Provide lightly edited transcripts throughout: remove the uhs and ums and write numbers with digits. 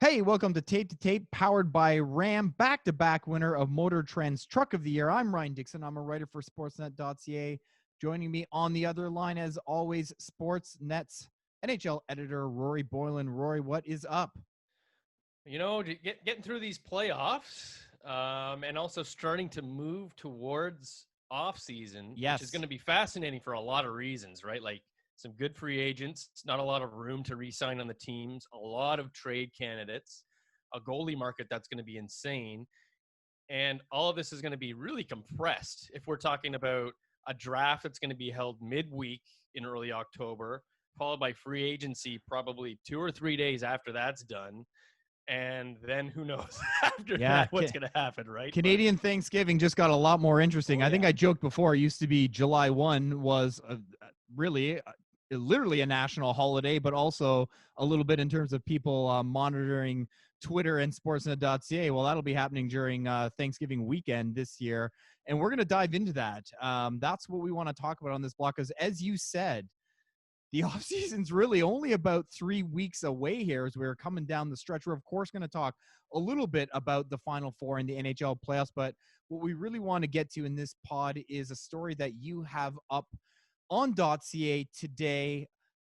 Hey, welcome to Tape to Tape, powered by Ram, back-to-back winner of Motor Trend's Truck of the Year. I'm Ryan Dixon. I'm a writer for Sportsnet.ca. Joining me on the other line, as always, Sportsnet's NHL editor, Rory Boylan. Rory, what is up? Getting through these playoffs and also starting to move towards offseason, which is Yes. going to be fascinating for a lot of reasons, right? Like some good free agents, not a lot of room to re-sign on the teams, a lot of trade candidates, a goalie market that's going to be insane. And all of this is going to be really compressed if we're talking about a draft that's going to be held midweek in early October, followed by free agency probably 2 or 3 days after that's done. And then who knows after that what's going to happen, right? Canadian Thanksgiving just got a lot more interesting. I think I joked before, it used to be July 1 was literally a national holiday, but also a little bit in terms of people monitoring Twitter and Sportsnet.ca. Well, that'll be happening during Thanksgiving weekend this year, and we're going to dive into that. That's what we want to talk about on this block, because as you said, the offseason's really only about 3 weeks away here as we're coming down the stretch. We're, of course, going to talk a little bit about the Final Four in the NHL playoffs, but what we really want to get to in this pod is a story that you have up on .ca today.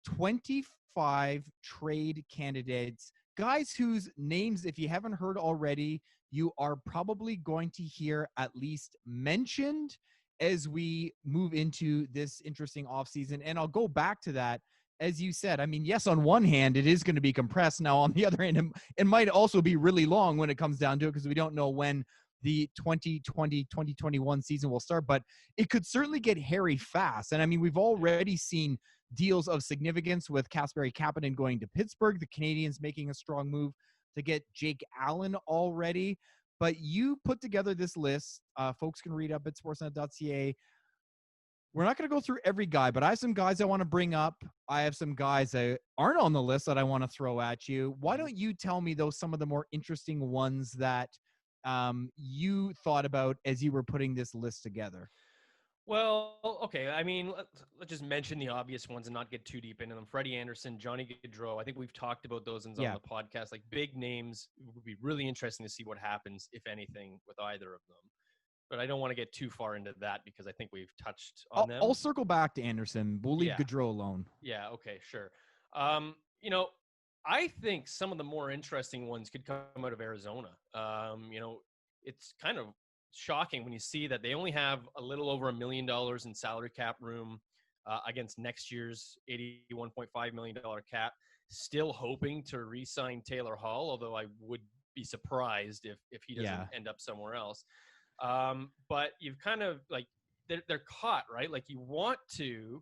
25 trade candidates, guys whose names, if you haven't heard already, you are probably going to hear at least mentioned as we move into this interesting offseason. And I'll go back to that. As you said, I mean, yes, on one hand, it is going to be compressed. Now, on the other hand, it might also be really long when it comes down to it, because we don't know when the 2020-2021 season will start, but it could certainly get hairy fast. And I mean, we've already seen deals of significance with Kasperi Kapanen going to Pittsburgh, the Canadians making a strong move to get Jake Allen already. But you put together this list. Folks can read up at sportsnet.ca. We're not going to go through every guy, but I have some guys I want to bring up. I have some guys that aren't on the list that I want to throw at you. Why don't you tell me, though, some of the more interesting ones that you thought about as you were putting this list together? Well, okay. I mean, let's just mention the obvious ones and not get too deep into them. Freddie Andersen, Johnny Gaudreau. I think we've talked about those on the podcast. Like big names. It would be really interesting to see what happens, if anything, with either of them. But I don't want to get too far into that because I think we've touched on them. I'll circle back to Andersen. We'll leave Gaudreau alone. Yeah, okay, sure. I think some of the more interesting ones could come out of Arizona. It's kind of shocking when you see that they only have a little over $1 million in salary cap room against next year's $81.5 million cap. Still hoping to re-sign Taylor Hall, although I would be surprised if he doesn't end up somewhere else. But you've kind of like they're caught, right? Like you want to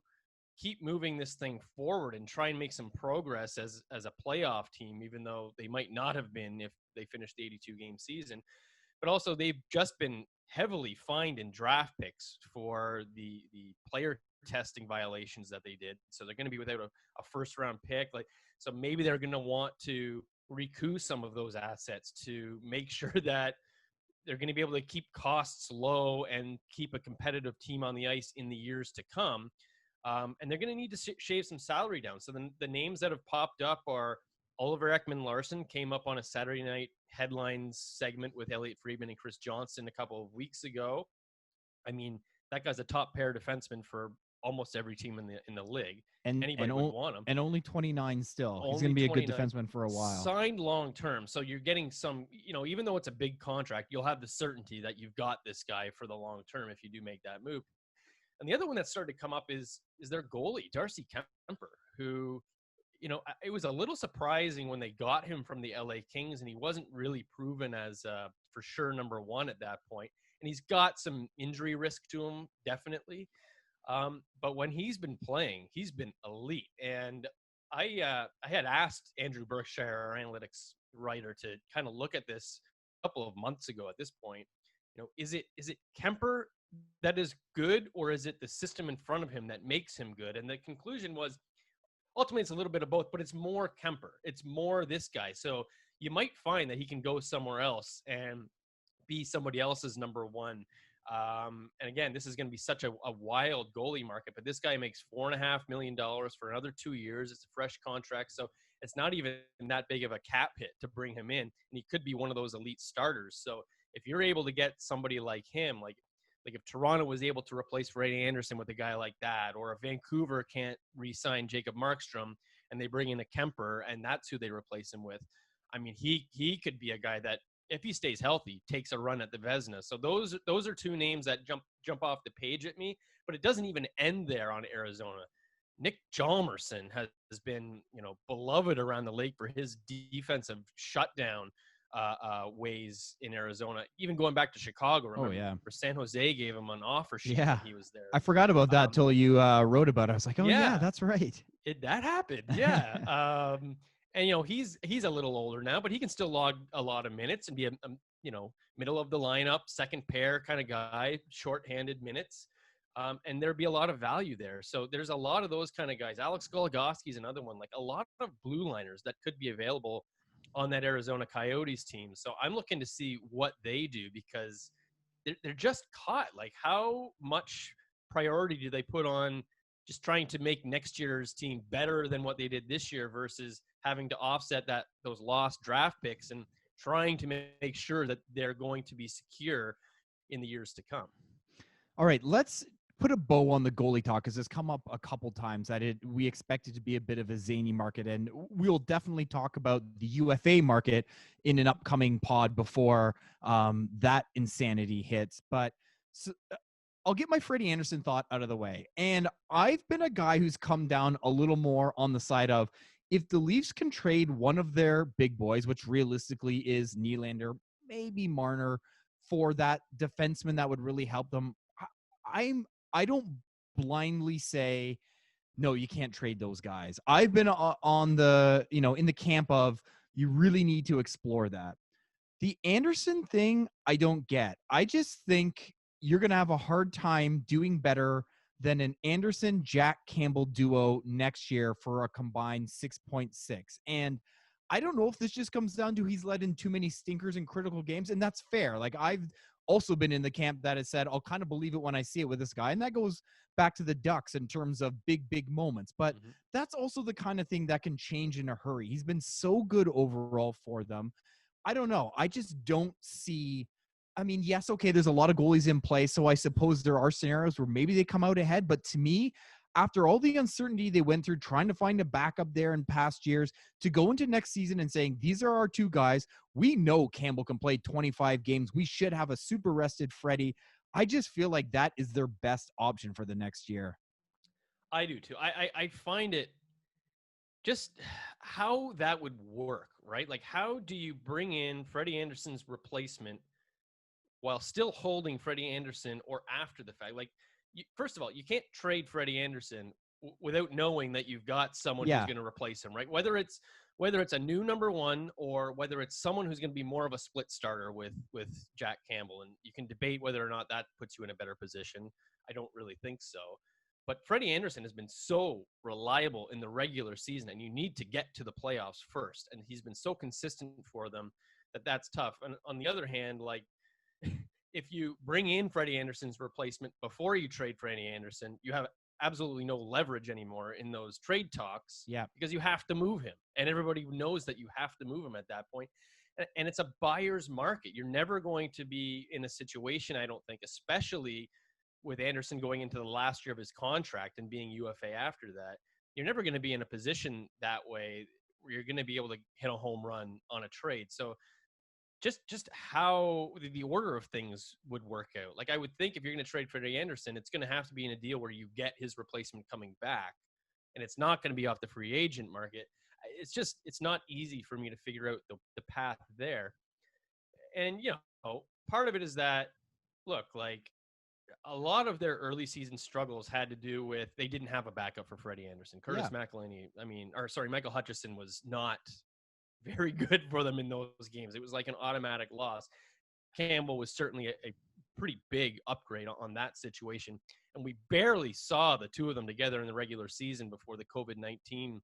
keep moving this thing forward and try and make some progress as a playoff team, even though they might not have been if they finished the 82-game season. But also they've just been heavily fined in draft picks for the player testing violations that they did. So they're going to be without a first round pick. So maybe they're going to want to recoup some of those assets to make sure that they're going to be able to keep costs low and keep a competitive team on the ice in the years to come. And they're going to need to shave some salary down. So the names that have popped up are Oliver Ekman-Larsson, came up on a Saturday night headlines segment with Elliot Friedman and Chris Johnston a couple of weeks ago. I mean, that guy's a top pair defenseman for almost every team in the league. Anybody would want him. And only 29 still. He's going to be a good defenseman for a while. Signed long term. So you're getting some, even though it's a big contract, you'll have the certainty that you've got this guy for the long term if you do make that move. And the other one that started to come up is their goalie, Darcy Kuemper, who, it was a little surprising when they got him from the LA Kings, and he wasn't really proven as for sure number one at that point. And he's got some injury risk to him, definitely. But when he's been playing, he's been elite. And I had asked Andrew Berkshire, our analytics writer, to kind of look at this a couple of months ago at this point. Is it Kuemper that is good, or is it the system in front of him that makes him good? And the conclusion was, ultimately, it's a little bit of both, but it's more Kuemper. It's more this guy. So you might find that he can go somewhere else and be somebody else's number one. And again, this is going to be such a wild goalie market, but this guy makes $4.5 million for another 2 years. It's a fresh contract. So it's not even that big of a cap hit to bring him in, and he could be one of those elite starters. So if you're able to get somebody like him, like if Toronto was able to replace Freddie Andersen with a guy like that, or if Vancouver can't re-sign Jacob Markstrom and they bring in a Kuemper and that's who they replace him with, I mean, he could be a guy that, if he stays healthy, takes a run at the Vezina. So those are two names that jump off the page at me, but it doesn't even end there on Arizona. Nick Hjalmarsson has been, beloved around the league for his defensive shutdown ways in Arizona, even going back to Chicago. Remember, San Jose gave him an offer sheet when he was there. I forgot about that till you wrote about it. I was like, yeah, that's right. That happened. Yeah. And he's a little older now, but he can still log a lot of minutes and be a middle of the lineup, second pair kind of guy, shorthanded minutes. And there'd be a lot of value there. So there's a lot of those kind of guys. Alex Goligoski's another one, like a lot of blue liners that could be available on that Arizona Coyotes team. So I'm looking to see what they do, because they're just caught. Like, how much priority do they put on just trying to make next year's team better than what they did this year versus having to offset those lost draft picks and trying to make sure that they're going to be secure in the years to come? All right, let's put a bow on the goalie talk, because it's come up a couple times that we expect it to be a bit of a zany market, and we'll definitely talk about the UFA market in an upcoming pod before that insanity hits. But I'll get my Freddie Andersen thought out of the way. And I've been a guy who's come down a little more on the side of, if the Leafs can trade one of their big boys, which realistically is Nylander, maybe Marner, for that defenseman that would really help them, I don't blindly say, no, you can't trade those guys. I've been on the, in the camp of, you really need to explore that. The Andersen thing, I don't get. I just think you're going to have a hard time doing better than an Andersen-Jack Campbell duo next year for a combined 6.6. And I don't know if this just comes down to he's let in too many stinkers in critical games, and that's fair. Like, I've also been in the camp that has said, I'll kind of believe it when I see it with this guy. And that goes back to the Ducks in terms of big moments. But that's also the kind of thing that can change in a hurry. He's been so good overall for them. I don't know. I just don't see. I mean, yes, okay, there's a lot of goalies in play, so I suppose there are scenarios where maybe they come out ahead. But to me, after all the uncertainty they went through trying to find a backup there in past years, to go into next season and saying, these are our two guys, we know Campbell can play 25 games, we should have a super rested Freddie. I just feel like that is their best option for the next year. I do too. I find it just how that would work, right? Like, how do you bring in Freddie Andersen's replacement while still holding Freddie Andersen, or after the fact? Like, first of all, you can't trade Freddie Andersen without knowing that you've got someone who's going to replace him, right? Whether it's a new number one, or whether it's someone who's going to be more of a split starter with Jack Campbell. And you can debate whether or not that puts you in a better position. I don't really think so. But Freddie Andersen has been so reliable in the regular season, and you need to get to the playoffs first. And he's been so consistent for them that's tough. And on the other hand, like, if you bring in Freddie Andersen's replacement before you trade Freddie Andersen, you have absolutely no leverage anymore in those trade talks. Yeah, because you have to move him, and everybody knows that you have to move him at that point. And it's a buyer's market. You're never going to be in a situation, I don't think, especially with Andersen going into the last year of his contract and being UFA after that, you're never going to be in a position that way where you're going to be able to hit a home run on a trade. So just how the order of things would work out. Like, I would think if you're going to trade Freddie Andersen, it's going to have to be in a deal where you get his replacement coming back, and it's not going to be off the free agent market. It's not easy for me to figure out the path there. And, part of it is that, look, like, a lot of their early season struggles had to do with they didn't have a backup for Freddie Andersen. Michael Hutchison was not very good for them in those games. It was like an automatic loss. Campbell was certainly a pretty big upgrade on that situation. And we barely saw the two of them together in the regular season before the COVID-19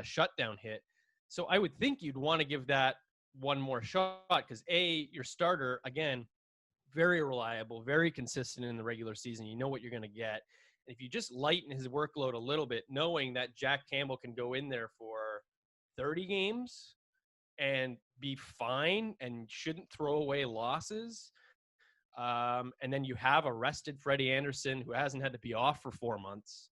shutdown hit. So I would think you'd want to give that one more shot, because your starter, again, very reliable, very consistent in the regular season. You know what you're going to get. And if you just lighten his workload a little bit, knowing that Jack Campbell can go in there for 30 games and be fine and shouldn't throw away losses. And then you have a rested Freddie Andersen who hasn't had to be off for 4 months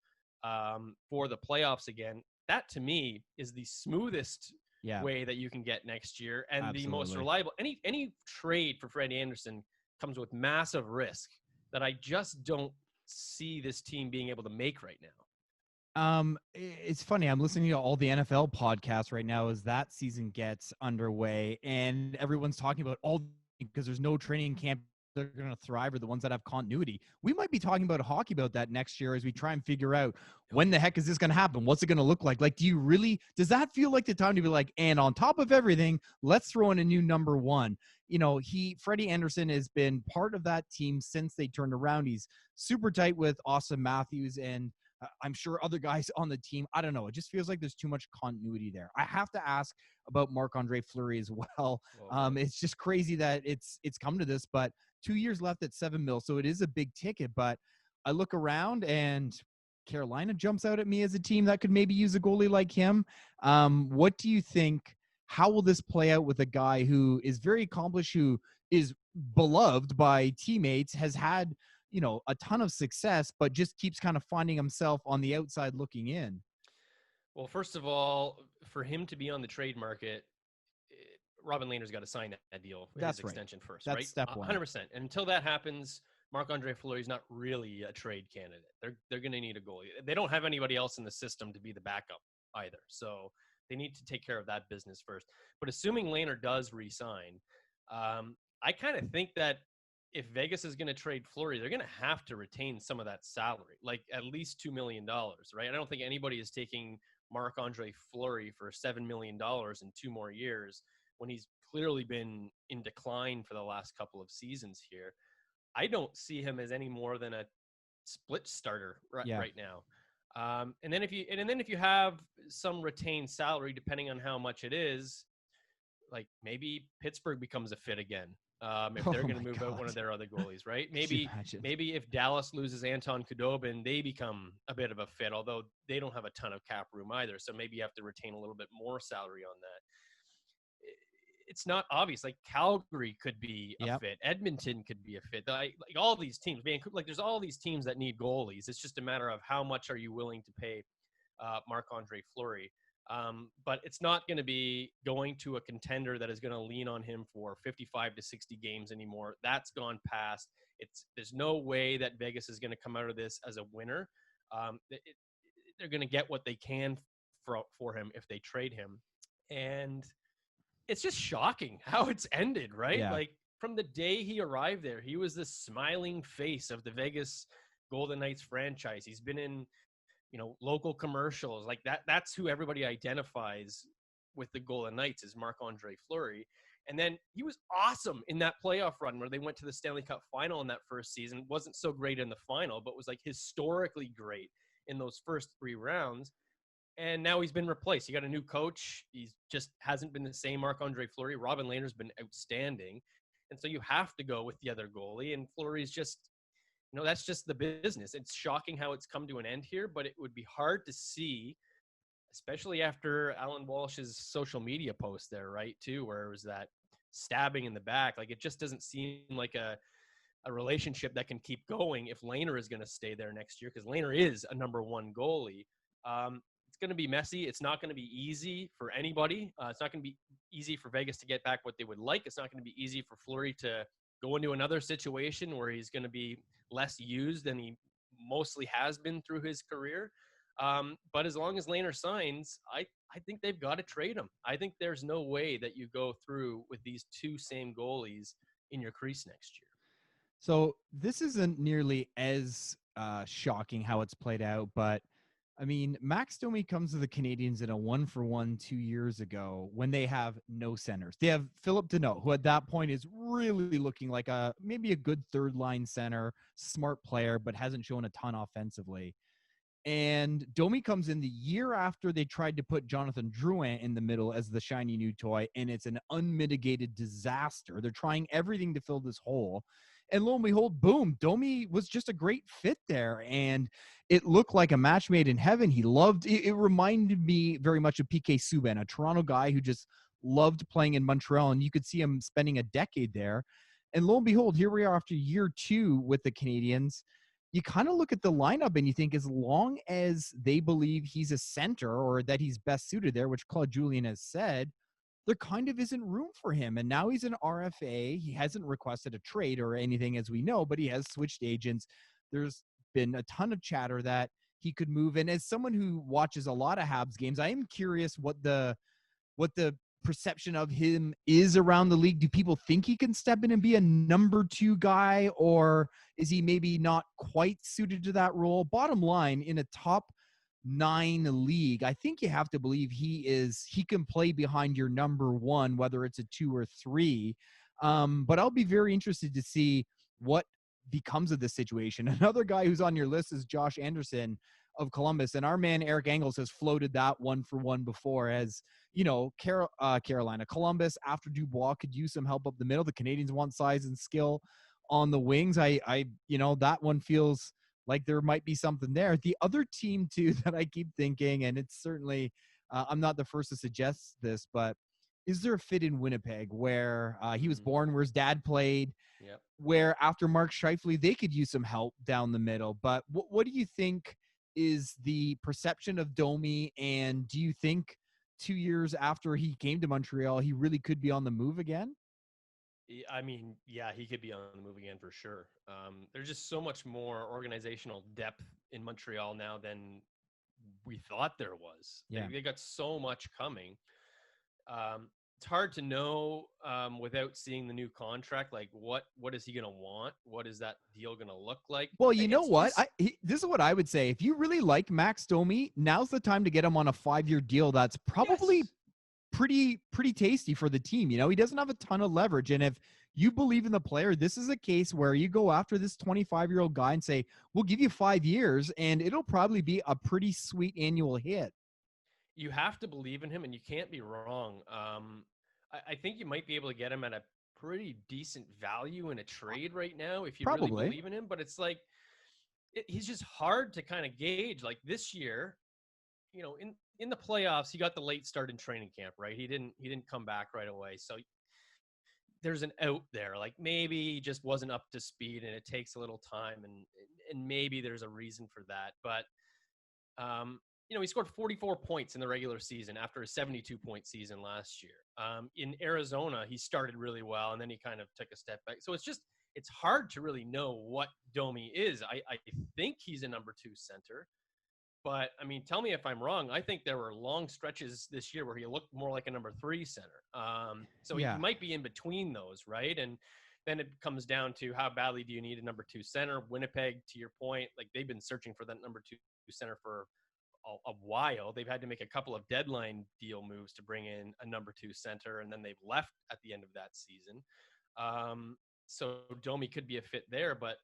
for the playoffs again. That to me is the smoothest way that you can get next year, and the most reliable. Any trade for Freddie Andersen comes with massive risk that I just don't see this team being able to make right now. It's funny. I'm listening to all the NFL podcasts right now as that season gets underway, and everyone's talking about all because there's no training camp. They're going to thrive are the ones that have continuity. We might be talking about hockey about that next year as we try and figure out when the heck is this going to happen? What's it going to look like? Like, does that feel like the time to be like, and on top of everything, let's throw in a new number one? You know, Freddie Andersen has been part of that team since they turned around. He's super tight with Austin Matthews and I'm sure other guys on the team. I don't know. It just feels like there's too much continuity there. I have to ask about Marc-Andre Fleury as well. It's just crazy that it's come to this, but 2 years left at $7 million. So it is a big ticket, but I look around and Carolina jumps out at me as a team that could maybe use a goalie like him. What do you think? How will this play out with a guy who is very accomplished, who is beloved by teammates, has had, a ton of success, but just keeps kind of finding himself on the outside looking in? Well, first of all, for him to be on the trade market, Robin Lehner's got to sign that deal for his extension first, That's right? Step one. 100%. And until that happens, Marc-Andre Fleury is not really a trade candidate. They're going to need a goalie. They don't have anybody else in the system to be the backup either. So they need to take care of that business first. But assuming Lehner does re-sign, I kind of think that if Vegas is going to trade Fleury, they're going to have to retain some of that salary, like at least $2 million, right? I don't think anybody is taking Marc-Andre Fleury for $7 million in 2 more years when he's clearly been in decline for the last couple of seasons here. I don't see him as any more than a split starter right now. And then if you have some retained salary, depending on how much it is, like maybe Pittsburgh becomes a fit again. If they're going to move out one of their other goalies, right? Maybe if Dallas loses Anton Khudobin, they become a bit of a fit, although they don't have a ton of cap room either. So maybe you have to retain a little bit more salary on that. It's not obvious. Like Calgary could be a fit. Edmonton could be a fit. Like all these teams, like there's all these teams that need goalies. It's just a matter of how much are you willing to pay Marc-Andre Fleury. But it's not going to be going to a contender that is going to lean on him for 55 to 60 games anymore. That's gone past. There's no way that Vegas is going to come out of this as a winner. They're going to get what they can for him if they trade him. And it's just shocking how it's ended, right? Yeah. Like from the day he arrived there, he was the smiling face of the Vegas Golden Knights franchise. He's been in local commercials like that. That's who everybody identifies with the Golden Knights is Marc-Andre Fleury. And then he was awesome in that playoff run where they went to the Stanley Cup final in that first season. Wasn't so great in the final, but was like historically great in those first 3 rounds. And now he's been replaced. You got a new coach. He just hasn't been the same Marc-Andre Fleury. Robin Lehner's been outstanding. And so you have to go with the other goalie. And Fleury's just, that's just the business. It's shocking how it's come to an end here, but it would be hard to see, especially after Alan Walsh's social media post there, right, too, where it was that stabbing in the back. Like, it just doesn't seem like a relationship that can keep going if Lehner is going to stay there next year, because Lehner is a number 1 goalie. It's going to be messy. It's not going to be easy for anybody. It's not going to be easy for Vegas to get back what they would like. It's not going to be easy for Fleury to go into another situation where he's going to be less used than he mostly has been through his career. But as long as Lehner signs, I think they've got to trade him. I think there's no way that you go through with these 2 same goalies in your crease next year. So this isn't nearly as shocking how it's played out, but I mean, Max Domi comes to the Canadiens in a 1-for-1 2 years ago when they have no centers. They have Philip Deneau, who at that point is really looking like maybe a good 3rd-line center, smart player, but hasn't shown a ton offensively. And Domi comes in the year after they tried to put Jonathan Drouin in the middle as the shiny new toy, and it's an unmitigated disaster. They're trying everything to fill this hole. And lo and behold, boom, Domi was just a great fit there. And it looked like a match made in heaven. He loved it. It reminded me very much of PK Subban, a Toronto guy who just loved playing in Montreal. And you could see him spending a decade there. And lo and behold, here we are after year 2 with the Canadiens. You kind of look at the lineup and you think, as long as they believe he's a center or that he's best suited there, which Claude Julien has said, there kind of isn't room for him. And now he's an RFA. He hasn't requested a trade or anything, as we know, but he has switched agents. There's been a ton of chatter that he could move. And as someone who watches a lot of Habs games, I am curious what the perception of him is around the league. Do people think he can step in and be a number 2 guy, or is he maybe not quite suited to that role? Bottom line, in a top 9 league, I think you have to believe he can play behind your number 1, whether it's a 2 or 3. But I'll be very interested to see what becomes of this situation. Another guy who's on your list is Josh Anderson of Columbus, and our man Eric Engels has floated that one for one before. As you know, Carolina, Columbus after Dubois could use some help up the middle. The Canadians want size and skill on the wings. I that one feels like there might be something there. The other team too that I keep thinking, and it's certainly I'm not the first to suggest this, but is there a fit in Winnipeg where he was born, where his dad played, where after Mark Scheifele, they could use some help down the middle? But what do you think is the perception of Domi, and do you think 2 years after he came to Montreal, he really could be on the move again? I mean, yeah, he could be on the move again for sure. There's just so much more organizational depth in Montreal now than we thought there was. Yeah. They got so much coming. It's hard to know without seeing the new contract. Like, what is he going to want? What is that deal going to look like? Well, you know what? This is what I would say. If you really like Max Domi, now's the time to get him on a 5-year deal. That's probably pretty tasty for the team. You know, he doesn't have a ton of leverage. And if you believe in the player, this is a case where you go after this 25-year-old guy and say, we'll give you 5 years, and it'll probably be a pretty sweet annual hit. You have to believe in him, and you can't be wrong. I think you might be able to get him at a pretty decent value in a trade right now if you really believe in him. But it's like he's just hard to kind of gauge. Like this year, you know, in the playoffs, he got the late start in training camp, right? He didn't come back right away. So there's an out there. Like maybe he just wasn't up to speed, and it takes a little time, and maybe there's a reason for that. But you know, he scored 44 points in the regular season after a 72-point season last year. In Arizona, he started really well, and then he kind of took a step back. So it's hard to really know what Domi is. I think he's a number 2 center. But, I mean, tell me if I'm wrong. I think there were long stretches this year where he looked more like a number 3 center. So he might be in between those, right? And then it comes down to how badly do you need a number 2 center? Winnipeg, to your point, like they've been searching for that number 2 center for a while. They've had to make a couple of deadline deal moves to bring in a number 2 center, and then they've left at the end of that season. So Domi could be a fit there, but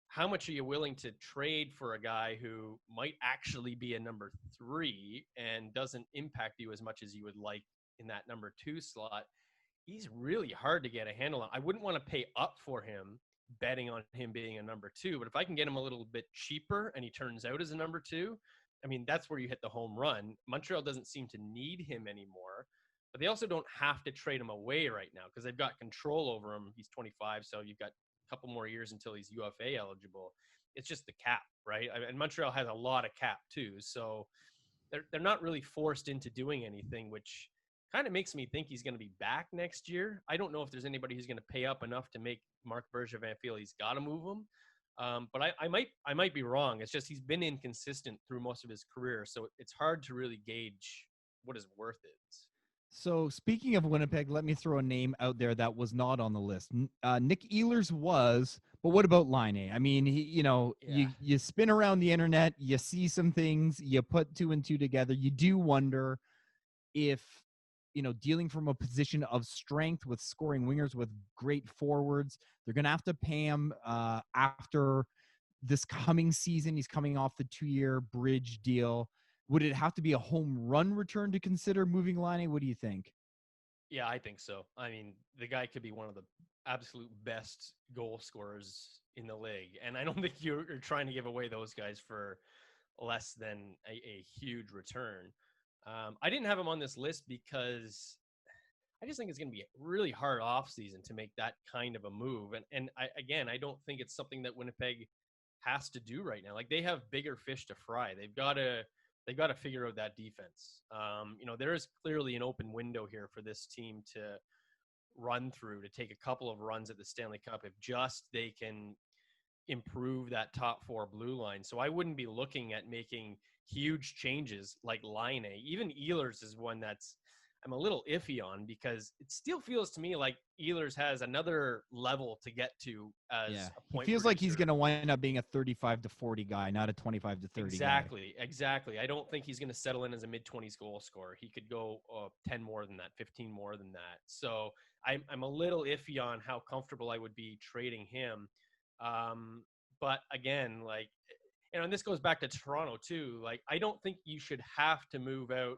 how much are you willing to trade for a guy who might actually be a number 3 and doesn't impact you as much as you would like in that number 2 slot? He's really hard to get a handle on. I wouldn't want to pay up for him betting on him being a number 2, but if I can get him a little bit cheaper and he turns out as a number 2, I mean, that's where you hit the home run. Montreal doesn't seem to need him anymore, but they also don't have to trade him away right now because they've got control over him. He's 25, so you've got a couple more years until he's UFA eligible. It's just the cap, right? And Montreal has a lot of cap too, so they're not really forced into doing anything, which kind of makes me think he's going to be back next year. I don't know if there's anybody who's going to pay up enough to make Marc Bergevin feel he's got to move him. But I might be wrong. It's just he's been inconsistent through most of his career, so it's hard to really gauge what his worth is. So speaking of Winnipeg, let me throw a name out there that was not on the list. Nick Ehlers was, but what about Laine? I mean, you spin around the internet, you see some things, you put 2 and 2 together. You do wonder if, dealing from a position of strength with scoring wingers with great forwards, they're going to have to pay him after this coming season. He's coming off the 2-year bridge deal. Would it have to be a home run return to consider moving Laine? What do you think? Yeah, I think so. I mean, the guy could be one of the absolute best goal scorers in the league. And I don't think you're trying to give away those guys for less than a huge return. I didn't have him on this list because I just think it's going to be a really hard offseason to make that kind of a move. And I don't think it's something that Winnipeg has to do right now. Like, they have bigger fish to fry. They've got to figure out that defense. There is clearly an open window here for this team to run through, to take a couple of runs at the Stanley Cup if just they can improve that top four blue line. So I wouldn't be looking at making huge changes like Line A. Even Ehlers is one that's I'm a little iffy on, because it still feels to me like Ehlers has another level to get to as a point He feels producer. like he's going to wind up being a 35 to 40 guy, not a 25 to 30 guy. Exactly. I don't think he's going to settle in as a mid-20s goal scorer. He could go 10 more than that, 15 more than that. So I'm a little iffy on how comfortable I would be trading him. But again, and this goes back to Toronto too. Like, I don't think you should have to move out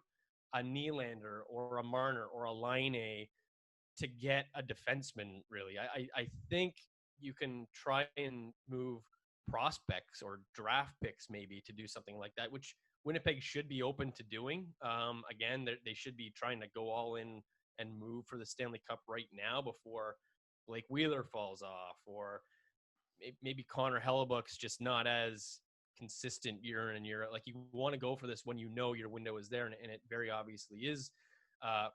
a Nylander or a Marner or a Line A to get a defenseman, really. I think you can try and move prospects or draft picks maybe to do something like that, which Winnipeg should be open to doing. Again, they should be trying to go all in and move for the Stanley Cup right now before Blake Wheeler falls off, or maybe Connor Hellebuck's just not as consistent year in and year out. Like, you want to go for this when you know your window is there, and it very obviously is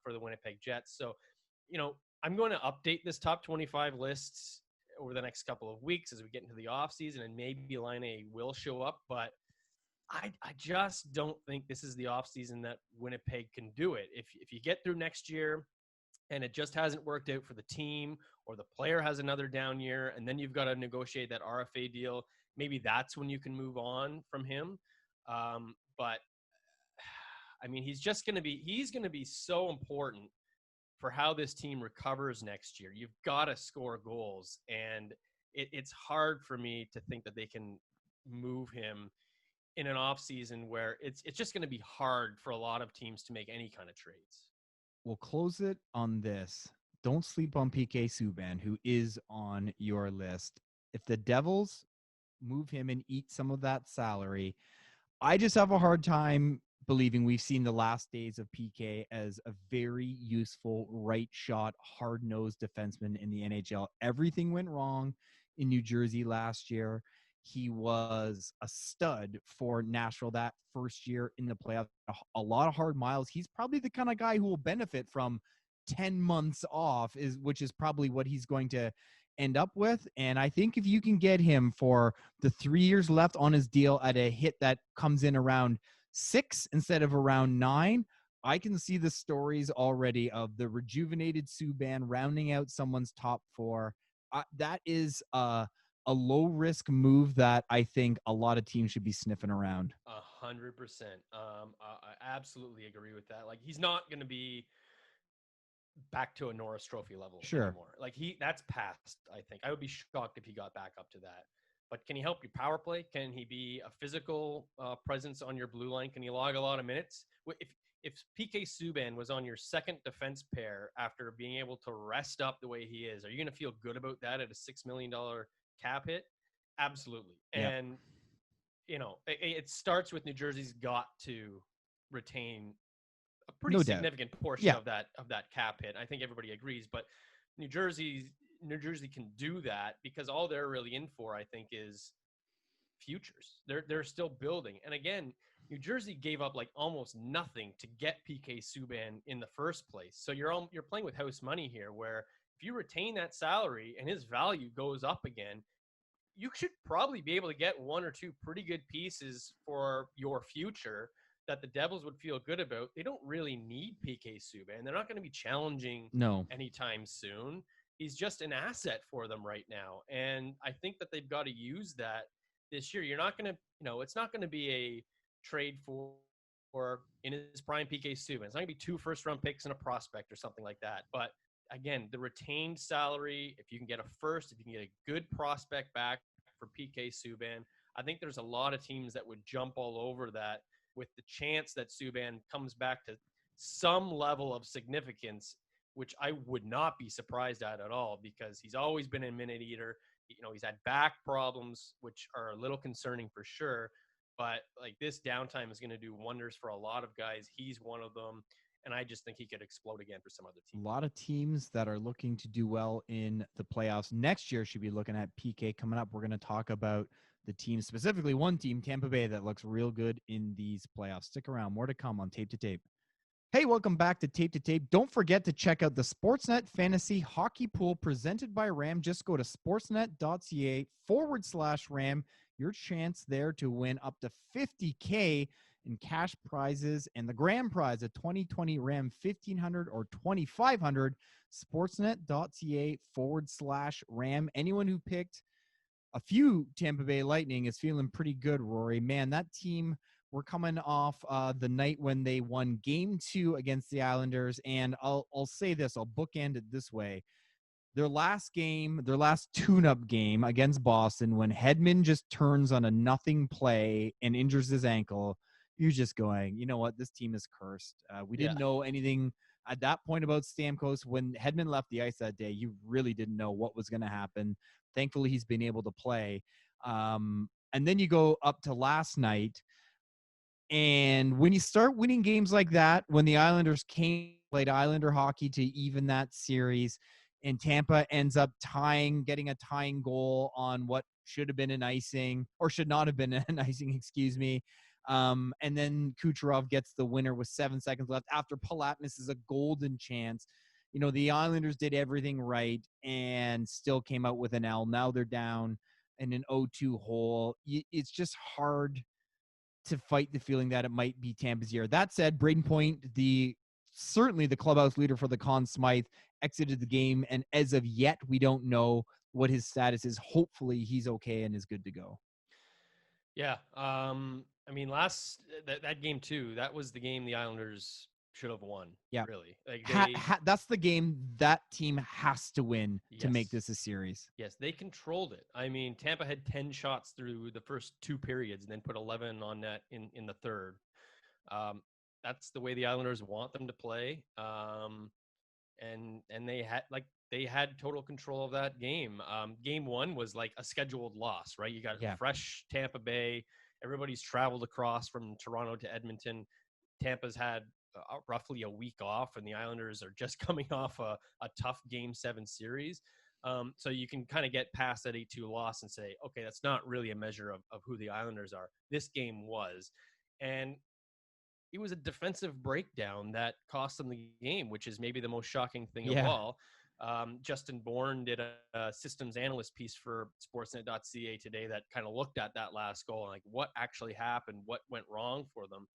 for the Winnipeg Jets. So, I'm going to update this top 25 lists over the next couple of weeks as we get into the offseason, and maybe Line A will show up, but I just don't think this is the offseason that Winnipeg can do it. If you get through next year and it just hasn't worked out for the team, or the player has another down year, and then you've got to negotiate that RFA deal, maybe that's when you can move on from him. But I mean, he's going to be so important for how this team recovers next year. You've got to score goals, and it's hard for me to think that they can move him in an offseason where it's just going to be hard for a lot of teams to make any kind of trades. We'll close it on this. Don't sleep on PK Subban, who is on your list. If the Devils move him and eat some of that salary, I just have a hard time believing we've seen the last days of PK as a very useful right shot, hard-nosed defenseman in the NHL. Everything went wrong in New Jersey last year. He was a stud for Nashville that first year in the playoffs. A lot of hard miles. He's probably the kind of guy who will benefit from 10 months off, which is probably what he's going to end up with. And I think if you can get him for the 3 years left on his deal at a hit that comes in around 6 instead of around 9, I can see the stories already of the rejuvenated Subban rounding out someone's top 4. That is a low-risk move that I think a lot of teams should be sniffing around. 100%. I absolutely agree with that. Like, he's not going to be back to a Norris Trophy level anymore. Like, that's past, I think. I would be shocked if he got back up to that. But can he help your power play? Can he be a physical presence on your blue line? Can he log a lot of minutes? If PK Subban was on your second defense pair after being able to rest up the way he is, are you going to feel good about that at a $6 million cap hit? Absolutely. Yeah. And, it starts with New Jersey's got to retain a pretty significant portion of that cap hit. I think everybody agrees, but New Jersey can do that because all they're really in for, I think, is futures. They're still building. And again, New Jersey gave up like almost nothing to get PK Subban in the first place. So you're playing with house money here, where if you retain that salary and his value goes up again, you should probably be able to get one or two pretty good pieces for your future that the Devils would feel good about. They don't really need PK Subban. They're not going to be challenging anytime soon. He's just an asset for them right now. And I think that they've got to use that this year. You're not going to, it's not going to be a trade for in his prime PK Subban. It's not going to be 2 first-round picks and a prospect or something like that. But again, the retained salary, if you can get a first, if you can get a good prospect back for PK Subban, I think there's a lot of teams that would jump all over that with the chance that Subban comes back to some level of significance which I would not be surprised at all because he's always been a minute eater. He's had back problems, which are a little concerning for sure. But like this downtime is going to do wonders for a lot of guys. He's one of them. And I just think he could explode again for some other team. A lot of teams that are looking to do well in the playoffs next year should be looking at PK coming up. We're going to talk about the team, specifically one team, Tampa Bay, that looks real good in these playoffs. Stick around. More to come on Tape to Tape. Hey, welcome back to Tape to Tape. Don't forget to check out the Sportsnet Fantasy Hockey Pool presented by Ram. Just go to sportsnet.ca/Ram. Your chance there to win up to $50K in cash prizes and the grand prize, a 2020 Ram 1500 or 2500. Sportsnet.ca/Ram. Anyone who picked a few Tampa Bay Lightning is feeling pretty good, Rory. Man, that team, we're coming off the night when they won Game 2 against the Islanders, and I'll say this, I'll bookend it this way. Their last tune-up game against Boston, when Hedman just turns on a nothing play and injures his ankle, you're just going, you know what, this team is cursed. We didn't know anything at that point about Stamkos. When Hedman left the ice that day, you really didn't know what was going to happen. Thankfully, he's been able to play. And then you go up to last night, and when you start winning games like that, when the Islanders played Islander hockey to even that series, and Tampa ends up getting a tying goal on what should have been an icing, or should not have been an icing, excuse me. And then Kucherov gets the winner with 7 seconds left after Palat misses a golden chance. The Islanders did everything right and still came out with an L. Now they're down in an 0-2 hole. It's just hard to fight the feeling that it might be Tampa's year. That said, Braden Point, certainly the clubhouse leader for the Conn Smythe, exited the game, and as of yet, we don't know what his status is. Hopefully, he's okay and is good to go. Yeah, that game too, that was the game the Islanders should have won. Yeah, really. Like that's the game that team has to win to make this a series. Yes, they controlled it. I mean, Tampa had 10 shots through the first 2 periods and then put 11 on net in the third. That's the way the Islanders want them to play. And they had total control of that game. Game 1 was like a scheduled loss, right? You got fresh Tampa Bay. Everybody's traveled across from Toronto to Edmonton. Tampa's had roughly a week off, and the Islanders are just coming off a tough Game 7 series. So you can kind of get past that 8-2 loss and say, okay, that's not really a measure of who the Islanders are. This game was. And it was a defensive breakdown that cost them the game, which is maybe the most shocking thing of all. Justin Bourne did a systems analyst piece for Sportsnet.ca today that kind of looked at that last goal and like what actually happened, what went wrong for them.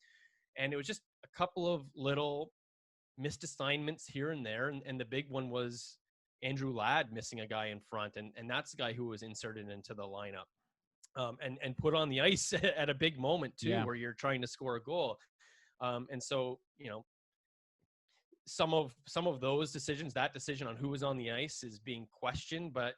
And it was just a couple of little missed assignments here and there. And the big one was Andrew Ladd missing a guy in front. And that's the guy who was inserted into the lineup and put on the ice at a big moment too, where you're trying to score a goal. And so, some of those decisions, that decision on who was on the ice is being questioned, but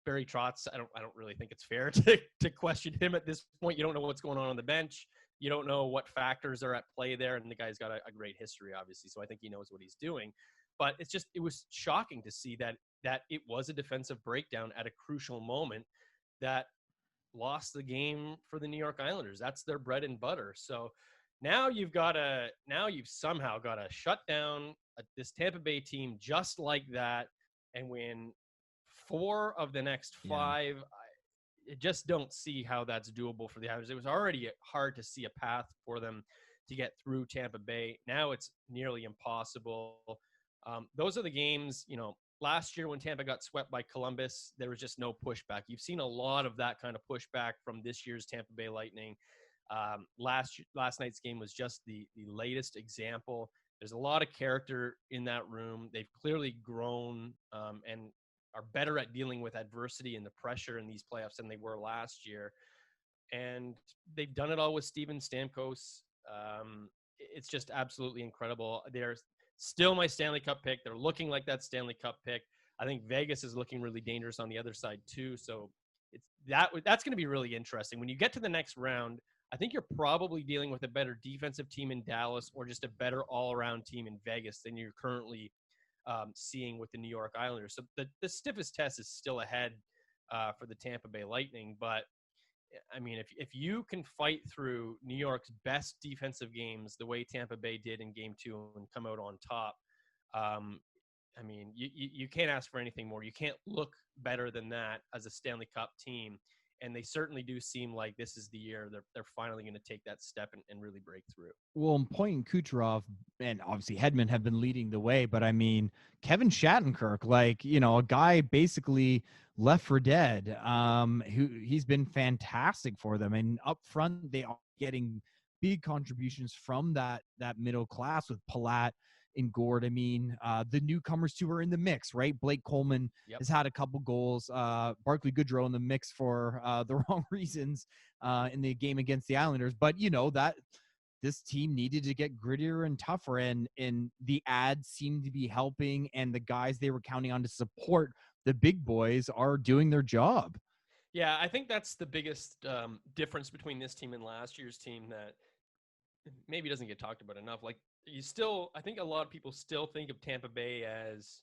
Barry Trotz, I don't really think it's fair to question him at this point. You don't know what's going on the bench. You don't know what factors are at play there. And the guy's got a great history, obviously. So I think he knows what he's doing, but it was shocking to see that it was a defensive breakdown at a crucial moment that lost the game for the New York Islanders. That's their bread and butter. So now you've somehow got to shut down this Tampa Bay team just like that and win 4 of the next 5. I just don't see how that's doable for the Islanders. It was already hard to see a path for them to get through Tampa Bay. Now it's nearly impossible. Those are the games, last year when Tampa got swept by Columbus, there was just no pushback. You've seen a lot of that kind of pushback from this year's Tampa Bay Lightning. Last night's game was just the latest example. There's a lot of character in that room. They've clearly grown and are better at dealing with adversity and the pressure in these playoffs than they were last year. And they've done it all with Steven Stamkos. It's just absolutely incredible. They're still my Stanley Cup pick. They're looking like that Stanley Cup pick. I think Vegas is looking really dangerous on the other side too. So that's going to be really interesting. When you get to the next round, I think you're probably dealing with a better defensive team in Dallas or just a better all-around team in Vegas than you're currently seeing with the New York Islanders. So the stiffest test is still ahead for the Tampa Bay Lightning. But I mean, if you can fight through New York's best defensive games the way Tampa Bay did in Game 2 and come out on top, I mean, you can't ask for anything more. You can't look better than that as a Stanley Cup team. And they certainly do seem like this is the year they're finally going to take that step and really break through. Well, Point and Kucherov and obviously Hedman have been leading the way, but I mean, Kevin Shattenkirk, like, you know, a guy basically left for dead, he's been fantastic for them. And up front, they are getting big contributions from that middle class with Palat and Gord. I mean, the newcomers too are in the mix, right? Blake Coleman has had a couple goals. Barclay Goodrow in the mix for the wrong reasons in the game against the Islanders. But, you know, that this team needed to get grittier and tougher, and the ads seemed to be helping, and the guys they were counting on to support the big boys are doing their job. Yeah, I think that's the biggest difference between this team and last year's team that maybe doesn't get talked about enough. Like, I think a lot of people still think of Tampa Bay as,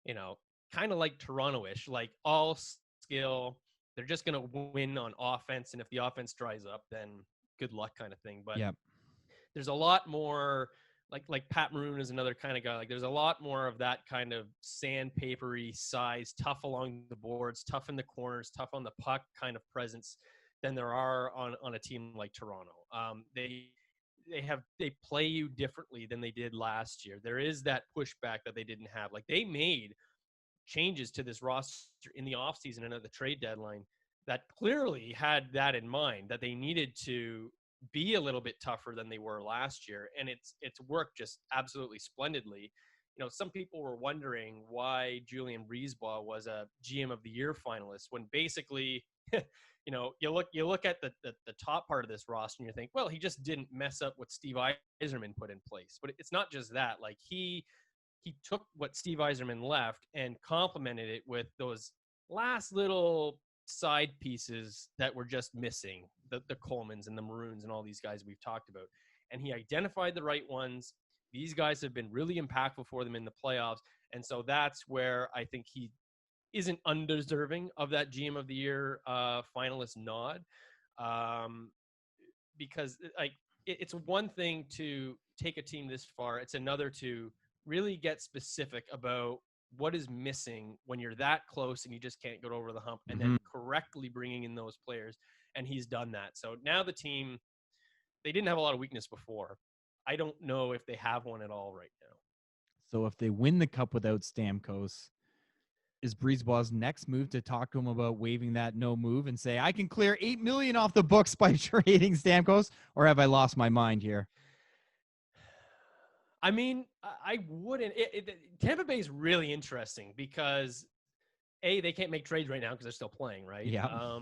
you know, kind of like Toronto-ish, like all skill. They're just going to win on offense. And if the offense dries up, then good luck kind of thing. But there's a lot more, like Pat Maroon is another kind of guy. Like, there's a lot more of that kind of sandpapery size, tough along the boards, tough in the corners, tough on the puck kind of presence than there are on a team like Toronto. They play you differently than they did last year. There is that pushback that they didn't have. Like, they made changes to this roster in the offseason and at the trade deadline that clearly had that in mind, that they needed to be a little bit tougher than they were last year. And it's worked just absolutely splendidly. You know, some people were wondering why Julien Brisebois was a GM of the Year finalist when basically, you know, you look at the top part of this roster and you think, well, he just didn't mess up what Steve Yzerman put in place. But it's not just that. Like, he took what Steve Yzerman left and complemented it with those last little side pieces that were just missing, the Colemans and the Maroons and all these guys we've talked about. And he identified the right ones. These guys have been really impactful for them in the playoffs. And so that's where I think he isn't undeserving of that GM of the Year finalist nod. Because like it's one thing to take a team this far. It's another to really get specific about what is missing when you're that close and you just can't get over the hump, and then correctly bringing in those players. And he's done that. So now the team, they didn't have a lot of weakness before. I don't know if they have one at all right now. So if they win the cup without Stamkos, is Brisebois' next move to talk to him about waiving that no move and say, I can clear $8 million off the books by trading Stamkos? Or have I lost my mind here? I mean, I wouldn't. Tampa Bay is really interesting because, A, they can't make trades right now because they're still playing, right? Yeah.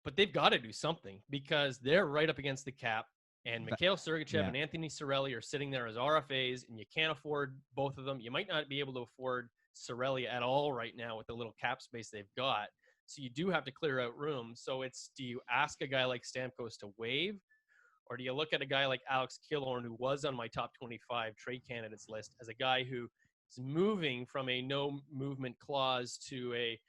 But they've got to do something because they're right up against the cap. And Mikhail Sergachev and Anthony Cirelli are sitting there as RFAs, and you can't afford both of them. You might not be able to afford Cirelli at all right now with the little cap space they've got. So you do have to clear out room. So do you ask a guy like Stamkos to waive? Or do you look at a guy like Alex Killorn, who was on my top 25 trade candidates list, as a guy who is moving from a no movement clause to a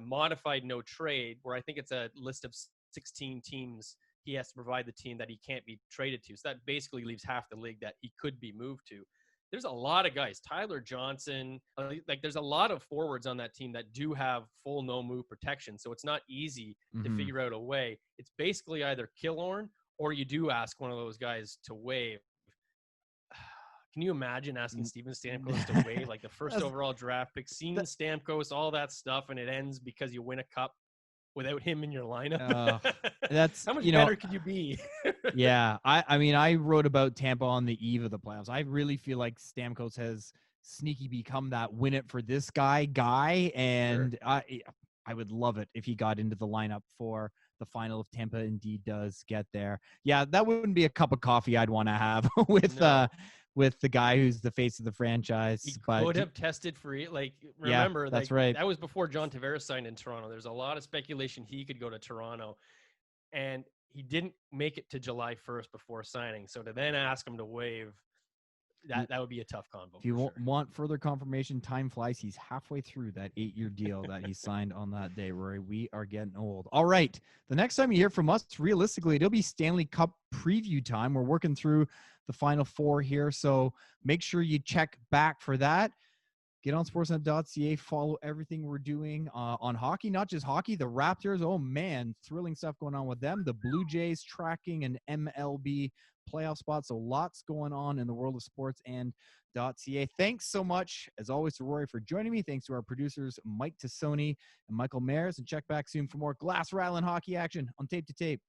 modified no trade, where I think it's a list of 16 teams he has to provide the team that he can't be traded to. So that basically leaves half the league that he could be moved to. There's a lot of guys, Tyler Johnson, like there's a lot of forwards on that team that do have full no move protection. So it's not easy to figure out a way. It's basically either Killorn or you do ask one of those guys to waive. Can you imagine asking Steven Stamkos to waive like the first overall draft pick, seeing Stamkos, all that stuff, and it ends because you win a cup without him in your lineup? That's how much better could you be? Yeah. I mean, I wrote about Tampa on the eve of the playoffs. I really feel like Stamkos has sneaky become that win it for this guy. And sure. I would love it if he got into the lineup for the final if Tampa indeed does get there. Yeah, that wouldn't be a cup of coffee I'd want to have with the guy who's the face of the franchise. He could have tested free. Like, remember, that's right. That was before John Tavares signed in Toronto. There's a lot of speculation he could go to Toronto, and he didn't make it to July 1st before signing. So to then ask him to waive, that would be a tough convo. If you want further confirmation, time flies. He's halfway through that 8-year deal that he signed on that day, Rory. We are getting old. All right. The next time you hear from us, realistically, it'll be Stanley Cup preview time. We're working through the Final Four here, so make sure you check back for that. Get on sportsnet.ca. Follow everything we're doing on hockey, not just hockey. The Raptors, oh, man, thrilling stuff going on with them. The Blue Jays tracking an MLB playoff spot. So lots going on in the world of sports and .ca. Thanks so much, as always, to Rory for joining me. Thanks to our producers, Mike Tassoni and Michael Mayers. And check back soon for more glass rattling hockey action on Tape to Tape.